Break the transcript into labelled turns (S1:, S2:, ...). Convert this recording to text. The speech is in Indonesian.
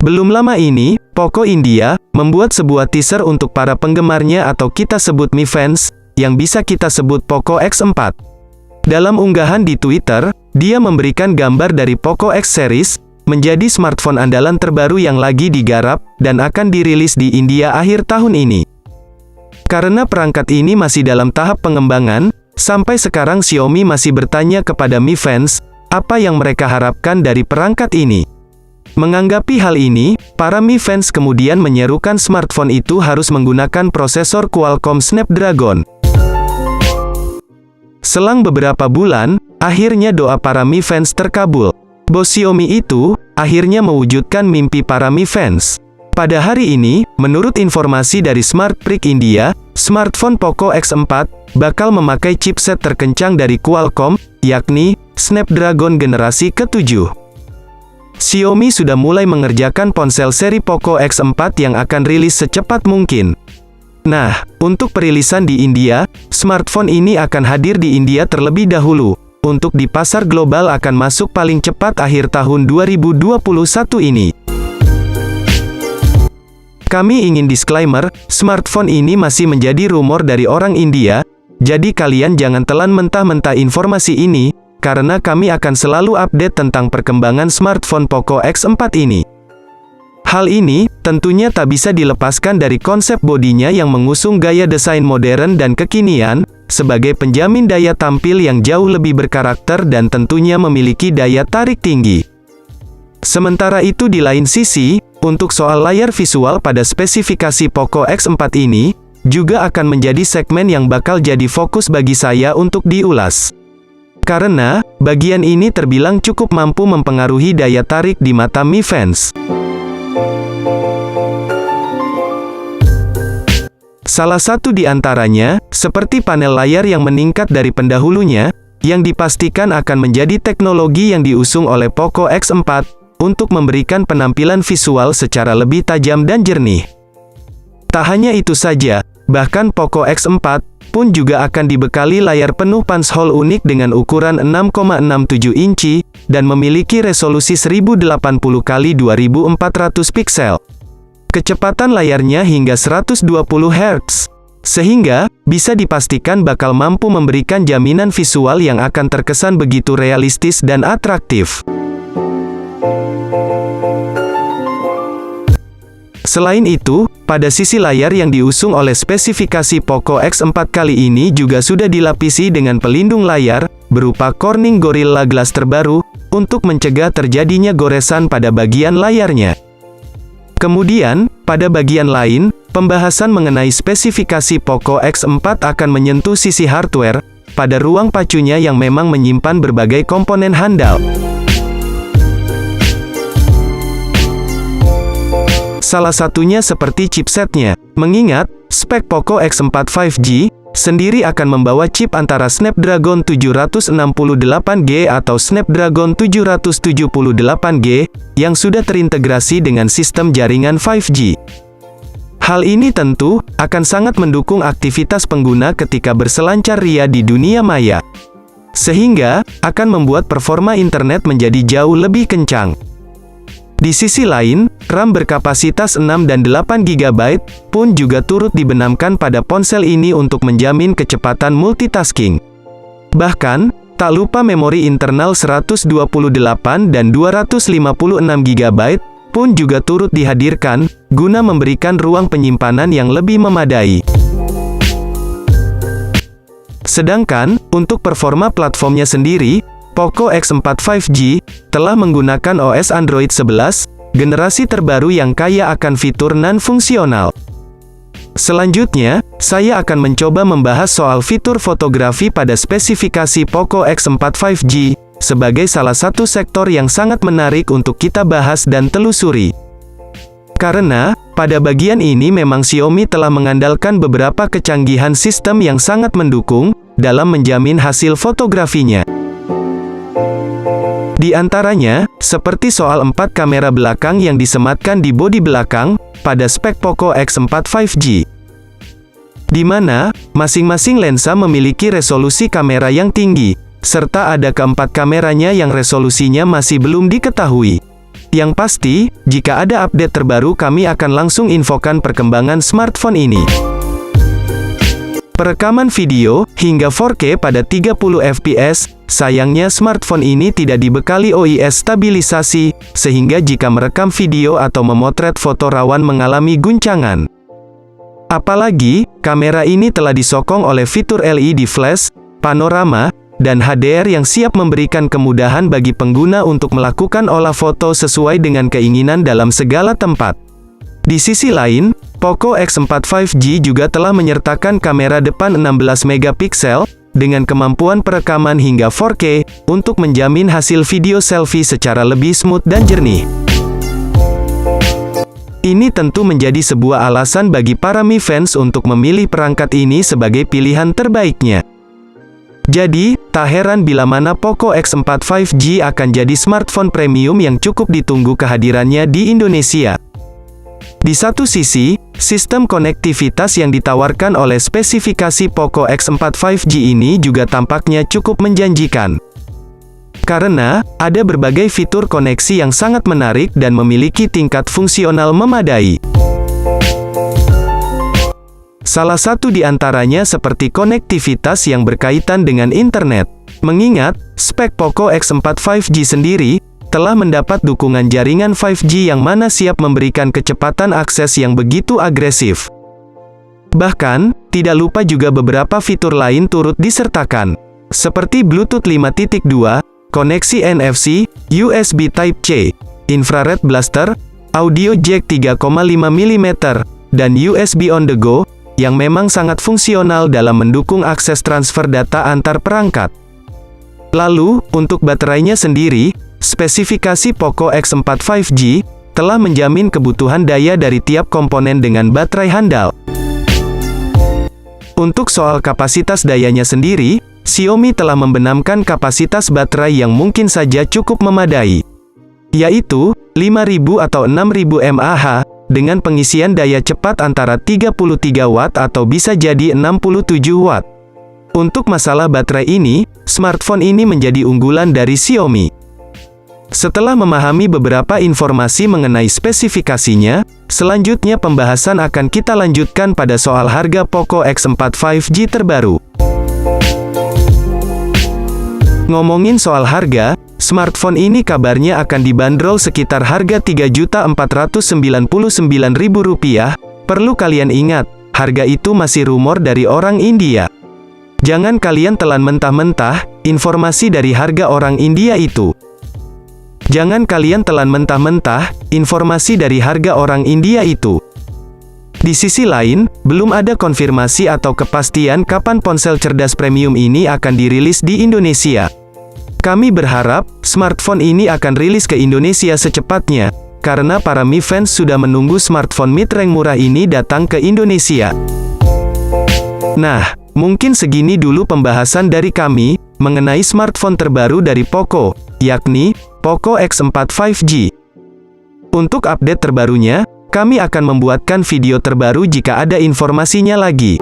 S1: Belum lama ini, Poco India membuat sebuah teaser untuk para penggemarnya atau kita sebut Mi Fans, yang bisa kita sebut Poco X4. Dalam unggahan di Twitter, dia memberikan gambar dari Poco X Series, menjadi smartphone andalan terbaru yang lagi digarap, dan akan dirilis di India akhir tahun ini. Karena perangkat ini masih dalam tahap pengembangan, sampai sekarang Xiaomi masih bertanya kepada Mi Fans, apa yang mereka harapkan dari perangkat ini. Menanggapi hal ini, para Mi Fans kemudian menyerukan smartphone itu harus menggunakan prosesor Qualcomm Snapdragon. Selang beberapa bulan, akhirnya doa para Mi Fans terkabul. Bos Xiaomi itu, akhirnya mewujudkan mimpi para Mi Fans. Pada hari ini, menurut informasi dari Smartpeak India, smartphone Poco X4 bakal memakai chipset terkencang dari Qualcomm, yakni Snapdragon generasi ke-7. Xiaomi sudah mulai mengerjakan ponsel seri Poco X4 yang akan rilis secepat mungkin. Nah, untuk perilisan di India, smartphone ini akan hadir di India terlebih dahulu. Untuk di pasar global akan masuk paling cepat akhir tahun 2021 ini. Kami ingin disclaimer, smartphone ini masih menjadi rumor dari orang India, jadi kalian jangan telan mentah-mentah informasi ini, karena kami akan selalu update tentang perkembangan smartphone Poco X4 ini. Hal ini, tentunya tak bisa dilepaskan dari konsep bodinya yang mengusung gaya desain modern dan kekinian, sebagai penjamin daya tampil yang jauh lebih berkarakter dan tentunya memiliki daya tarik tinggi. Sementara itu di lain sisi, untuk soal layar visual pada spesifikasi Poco X4 ini, juga akan menjadi segmen yang bakal jadi fokus bagi saya untuk diulas. Karena, bagian ini terbilang cukup mampu mempengaruhi daya tarik di mata Mi Fans. Salah satu di antaranya, seperti panel layar yang meningkat dari pendahulunya, yang dipastikan akan menjadi teknologi yang diusung oleh Poco X4, untuk memberikan penampilan visual secara lebih tajam dan jernih. Tak hanya itu saja, bahkan Poco X4 pun juga akan dibekali layar penuh punch-hole unik dengan ukuran 6,67 inci, dan memiliki resolusi 1080x2400 piksel. Kecepatan layarnya hingga 120 Hz. Sehingga, bisa dipastikan bakal mampu memberikan jaminan visual yang akan terkesan begitu realistis dan atraktif. Selain itu, pada sisi layar yang diusung oleh spesifikasi Poco X4 kali ini juga sudah dilapisi dengan pelindung layar, berupa Corning Gorilla Glass terbaru, untuk mencegah terjadinya goresan pada bagian layarnya. Kemudian, pada bagian lain, pembahasan mengenai spesifikasi Poco X4 akan menyentuh sisi hardware, pada ruang pacunya yang memang menyimpan berbagai komponen handal. Salah satunya seperti chipsetnya. Mengingat, spek Poco X4 5G sendiri akan membawa chip antara Snapdragon 768G atau Snapdragon 778G, yang sudah terintegrasi dengan sistem jaringan 5G. Hal ini tentu akan sangat mendukung aktivitas pengguna ketika berselancar ria di dunia maya. Sehingga, akan membuat performa internet menjadi jauh lebih kencang. Di sisi lain, RAM berkapasitas 6 dan 8 GB pun juga turut dibenamkan pada ponsel ini untuk menjamin kecepatan multitasking. Bahkan, tak lupa memori internal 128 dan 256 GB pun juga turut dihadirkan, guna memberikan ruang penyimpanan yang lebih memadai. Sedangkan, untuk performa platformnya sendiri, Poco X4 5G telah menggunakan OS Android 11, generasi terbaru yang kaya akan fitur non-fungsional. Selanjutnya, saya akan mencoba membahas soal fitur fotografi pada spesifikasi Poco X4 5G, sebagai salah satu sektor yang sangat menarik untuk kita bahas dan telusuri. Karena, pada bagian ini memang Xiaomi telah mengandalkan beberapa kecanggihan sistem yang sangat mendukung, dalam menjamin hasil fotografinya. Di antaranya, seperti soal 4 kamera belakang yang disematkan di bodi belakang, pada spek Poco X4 5G. Di mana, masing-masing lensa memiliki resolusi kamera yang tinggi, serta ada keempat kameranya yang resolusinya masih belum diketahui. Yang pasti, jika ada update terbaru kami akan langsung infokan perkembangan smartphone ini. Perekaman video, hingga 4K pada 30 fps, sayangnya smartphone ini tidak dibekali OIS stabilisasi, sehingga jika merekam video atau memotret foto rawan mengalami guncangan. Apalagi, kamera ini telah disokong oleh fitur LED flash, panorama, dan HDR yang siap memberikan kemudahan bagi pengguna untuk melakukan olah foto sesuai dengan keinginan dalam segala tempat. Di sisi lain, Poco X4 5G juga telah menyertakan kamera depan 16 megapiksel, dengan kemampuan perekaman hingga 4K, untuk menjamin hasil video selfie secara lebih smooth dan jernih. Ini tentu menjadi sebuah alasan bagi para Mi fans untuk memilih perangkat ini sebagai pilihan terbaiknya. Jadi, tak heran bila mana Poco X4 5G akan jadi smartphone premium yang cukup ditunggu kehadirannya di Indonesia. Di satu sisi, sistem konektivitas yang ditawarkan oleh spesifikasi Poco X4 5G ini juga tampaknya cukup menjanjikan. Karena, ada berbagai fitur koneksi yang sangat menarik dan memiliki tingkat fungsional memadai. Salah satu di antaranya seperti konektivitas yang berkaitan dengan internet. Mengingat, spek Poco X4 5G sendiri, telah mendapat dukungan jaringan 5G yang mana siap memberikan kecepatan akses yang begitu agresif. Bahkan, tidak lupa juga beberapa fitur lain turut disertakan. Seperti Bluetooth 5.2, koneksi NFC, USB Type-C, infrared blaster, audio jack 3,5 mm, dan USB on the go, yang memang sangat fungsional dalam mendukung akses transfer data antar perangkat. Lalu, untuk baterainya sendiri, spesifikasi Poco X4 5G telah menjamin kebutuhan daya dari tiap komponen dengan baterai handal. Untuk soal kapasitas dayanya sendiri, Xiaomi telah membenamkan kapasitas baterai yang mungkin saja cukup memadai, yaitu 5000 atau 6000 mAh, dengan pengisian daya cepat antara 33 Watt atau bisa jadi 67 Watt. Untuk masalah baterai ini, smartphone ini menjadi unggulan dari Xiaomi. Setelah memahami beberapa informasi mengenai spesifikasinya, selanjutnya pembahasan akan kita lanjutkan pada soal harga Poco X4 5G terbaru. Ngomongin soal harga, smartphone ini kabarnya akan dibanderol sekitar harga Rp3.499.000. Perlu kalian ingat, harga itu masih rumor dari orang India. Jangan kalian telan mentah-mentah informasi dari harga orang India itu. Jangan kalian telan mentah-mentah informasi dari harga orang India itu. Di sisi lain, belum ada konfirmasi atau kepastian kapan ponsel cerdas premium ini akan dirilis di Indonesia. Kami berharap, smartphone ini akan rilis ke Indonesia secepatnya, karena para Mi fans sudah menunggu smartphone mid-rank murah ini datang ke Indonesia. Nah, mungkin segini dulu pembahasan dari kami, mengenai smartphone terbaru dari Poco, yakni, Poco X4 5G. Untuk update terbarunya, kami akan membuatkan video terbaru jika ada informasinya lagi.